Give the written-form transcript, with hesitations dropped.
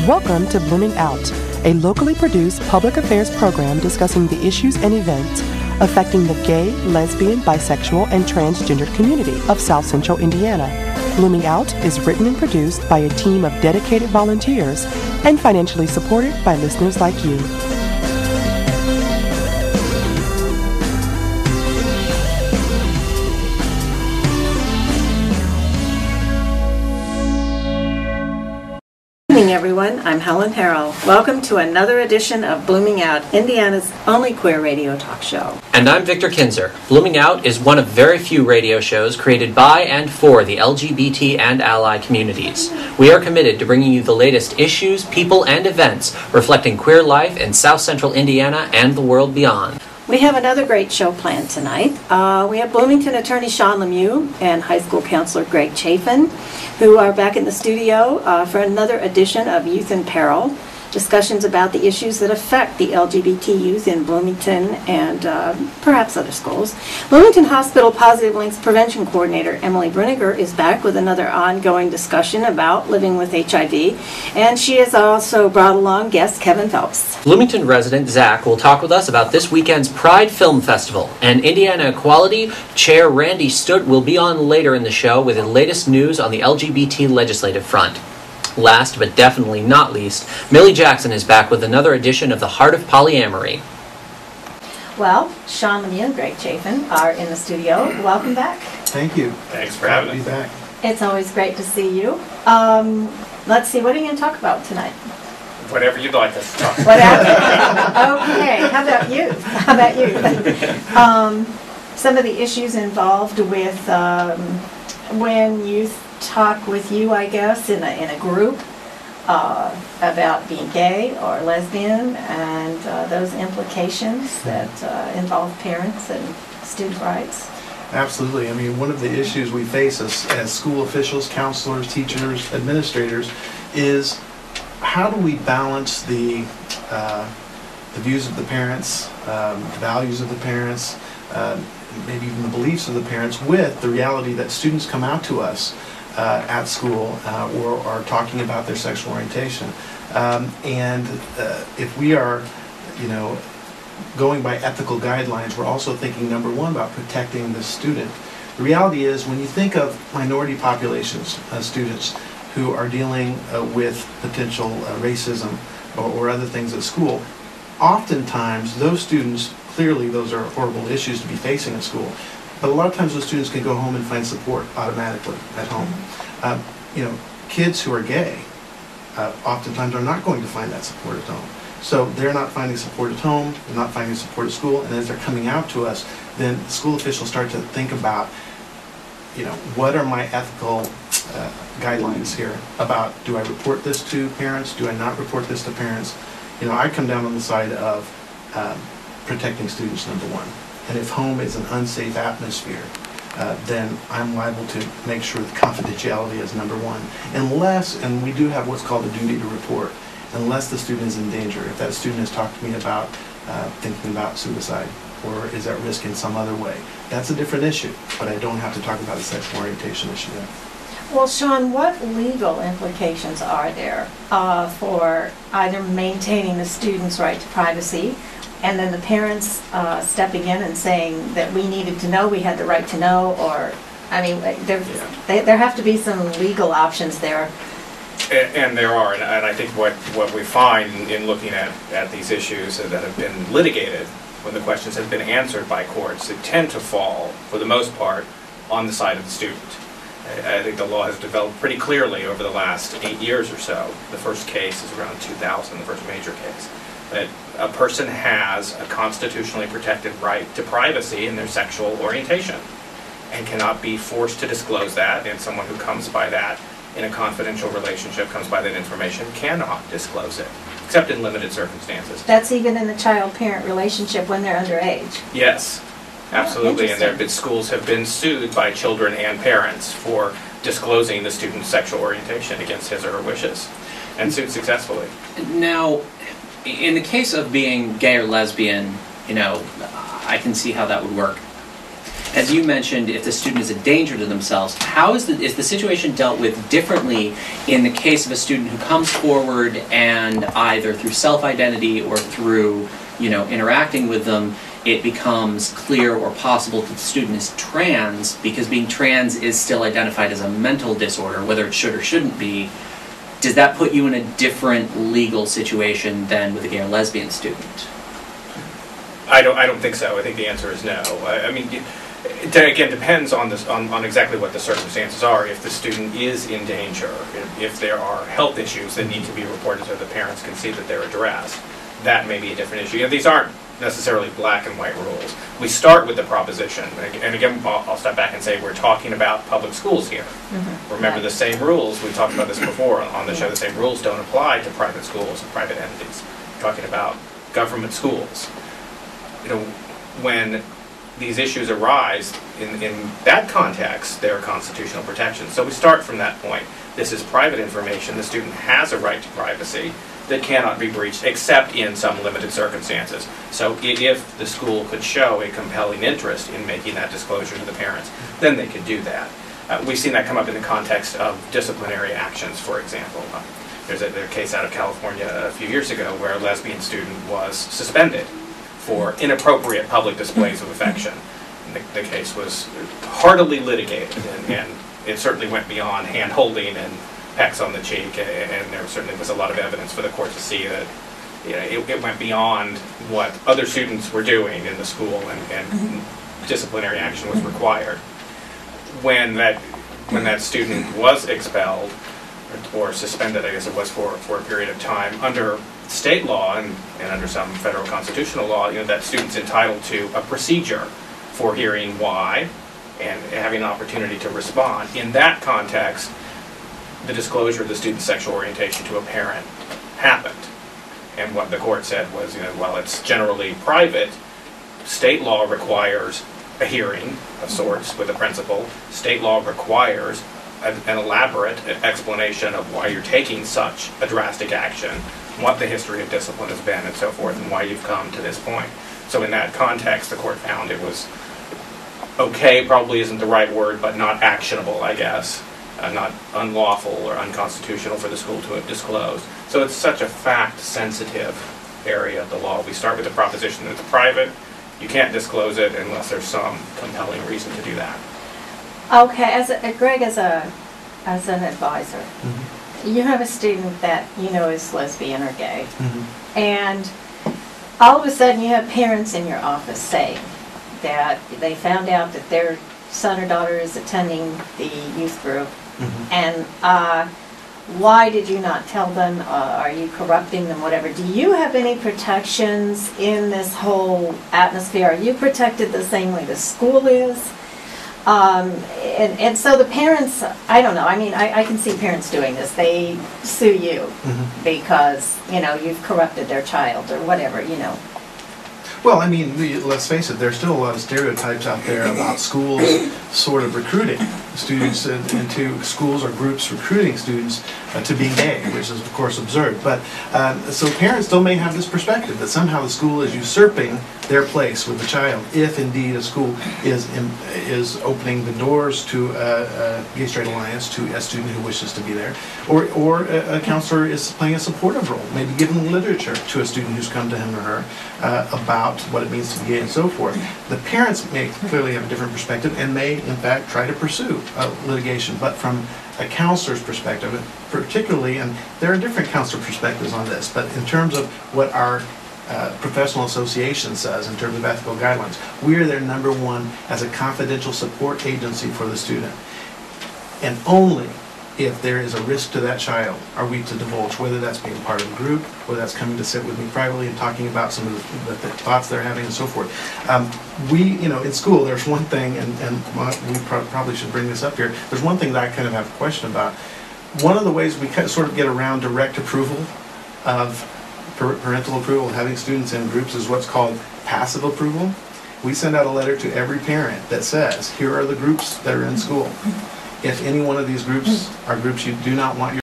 Welcome to Blooming Out, a locally produced public affairs program discussing the issues and events affecting the gay, lesbian, bisexual, and transgender community of South Central Indiana. Blooming Out is written and produced by a team of dedicated volunteers and financially supported by listeners like you. Good evening, everyone. I'm Helen Peril. Welcome to another edition of Blooming Out, Indiana's only queer radio talk show. And I'm Victor Kinzer. Blooming Out is one of very few radio shows created by and for the LGBT and ally communities. We are committed to bringing you the latest issues, people, and events reflecting queer life in South Central Indiana and the world beyond. We have another great show planned tonight. We have Bloomington attorney Sean Lemieux and high school counselor Greg Chafin, who are back in the studio for another edition of Youth in Peril, discussions about the issues that affect the LGBT youth in Bloomington and perhaps other schools. Bloomington Hospital Positive Links Prevention Coordinator Emily Bruniger is back with another ongoing discussion about living with HIV, and she has also brought along guest Kevin Phelps. Bloomington resident Zach will talk with us about this weekend's Pride Film Festival, and Indiana Equality Chair Randy Stutt will be on later in the show with the latest news on the LGBT legislative front. Last but definitely not least, Millie Jackson is back with another edition of The Heart of Polyamory. Well, Sean Lemieux and Greg Chafin are in the studio. Welcome back. Thank you. Thanks for having us. Be back. It's always great to see you. Let's see, what are you going to talk about tonight? Whatever you'd like us to talk about. Whatever. Okay, how about you? Some of the issues involved with when youth talk with you, I guess, in a group about being gay or lesbian and those implications that involve parents and student rights. Absolutely. I mean, one of the issues we face as school officials, counselors, teachers, administrators is how do we balance the views of the parents, values of the parents, maybe even the beliefs of the parents with the reality that students come out to us at school or are talking about their sexual orientation. And if we are, going by ethical guidelines, we're also thinking, number one, about protecting the student. The reality is, when you think of minority populations, students who are dealing with potential racism or other things at school, oftentimes those students, clearly those are horrible issues to be facing at school, but a lot of times those students can go home and find support automatically at home. Kids who are gay oftentimes are not going to find that support at home. So they're not finding support at home, they're not finding support at school, and as they're coming out to us, then school officials start to think about, what are my ethical guidelines here about, do I report this to parents, do I not report this to parents? I come down on the side of protecting students, number one. And if home is an unsafe atmosphere, then I'm liable to make sure that confidentiality is number one. Unless, and we do have what's called a duty to report, unless the student is in danger. If that student has talked to me about thinking about suicide or is at risk in some other way, that's a different issue, but I don't have to talk about a sexual orientation issue. Well, Sean, what legal implications are there for either maintaining the student's right to privacy and then the parents stepping in and saying that we needed to know, we had the right to know, or, there have to be some legal options there. And there are, and I think what we find in looking at these issues that have been litigated, when the questions have been answered by courts, they tend to fall, for the most part, on the side of the student. I think the law has developed pretty clearly over the last 8 years or so. The first case is around 2000, the first major case. That a person has a constitutionally protected right to privacy in their sexual orientation and cannot be forced to disclose that, and someone who comes by that in a confidential relationship, comes by that information, cannot disclose it, except in limited circumstances. That's even in the child-parent relationship when they're underage? Yes, absolutely, and schools have been sued by children and parents for disclosing the student's sexual orientation against his or her wishes, and sued successfully. Now, in the case of being gay or lesbian, I can see how that would work. as you mentioned, if the student is a danger to themselves, how is the situation dealt with differently in the case of a student who comes forward and either through self-identity or through, interacting with them, it becomes clear or possible that the student is trans, because being trans is still identified as a mental disorder, whether it should or shouldn't be. Does that put you in a different legal situation than with a gay or lesbian student? I don't think so. I think the answer is no. I mean, it again depends on exactly what the circumstances are. If the student is in danger, if there are health issues that need to be reported so the parents can see that they're addressed, that may be a different issue. These aren't necessarily black and white rules. We start with the proposition, and again, I'll step back and say we're talking about public schools here. Mm-hmm. Remember, the same rules, we talked about this before on the show, the same rules don't apply to private schools and private entities. We're talking about government schools. When these issues arise, in that context, there are constitutional protections. So we start from that point. This is private information. The student has a right to privacy that cannot be breached except in some limited circumstances. So if the school could show a compelling interest in making that disclosure to the parents, then they could do that. We've seen that come up in the context of disciplinary actions, for example. There's a case out of California a few years ago where a lesbian student was suspended for inappropriate public displays of affection. And the case was heartily litigated, and it certainly went beyond hand-holding and pecks on the cheek, and there certainly was a lot of evidence for the court to see that it went beyond what other students were doing in the school, and disciplinary action was required. When that student was expelled, or suspended, I guess it was, for a period of time, under state law and under some federal constitutional law, that student's entitled to a procedure for hearing why and having an opportunity to respond. In that context, the disclosure of the student's sexual orientation to a parent happened. And what the court said was, while it's generally private, state law requires a hearing of sorts with a principal. State law requires an elaborate explanation of why you're taking such a drastic action, what the history of discipline has been, and so forth, and why you've come to this point. So in that context, the court found it was okay, probably isn't the right word, but not actionable, I guess. Not unlawful or unconstitutional for the school to have disclosed. So it's such a fact-sensitive area of the law. We start with the proposition that it's private. You can't disclose it unless there's some compelling reason to do that. Okay, Greg, as an advisor, you have a student that is lesbian or gay, and all of a sudden you have parents in your office saying that they found out that their son or daughter is attending the youth group, and why did you not tell them? Are you corrupting them, whatever? Do you have any protections in this whole atmosphere? Are you protected the same way the school is? And so the parents, I don't know, I mean, I can see parents doing this. They sue you because, you've corrupted their child or whatever, Well, I mean, let's face it, there's still a lot of stereotypes out there about schools sort of recruiting students into schools or groups recruiting students to be gay, which is, of course, absurd. But so parents still may have this perspective that somehow the school is usurping their place with the child, if indeed a school is opening the doors to a gay-straight alliance to a student who wishes to be there, or a counselor is playing a supportive role, maybe giving literature to a student who's come to him or her about what it means to be gay and so forth. The parents may clearly have a different perspective and may, in fact, try to pursue litigation. But from a counselor's perspective, particularly, and there are different counselor perspectives on this, but in terms of what our professional association says in terms of ethical guidelines, we're their number one as a confidential support agency for the student. And only if there is a risk to that child are we to divulge, whether that's being part of a group, whether that's coming to sit with me privately and talking about some of the thoughts they're having and so forth. In school, there's one thing, and we probably should bring this up here, there's one thing that I kind of have a question about. One of the ways we sort of get around direct approval of parental approval of having students in groups is what's called passive approval. We send out a letter to every parent that says, here are the groups that are in school. If any one of these groups are groups you do not want your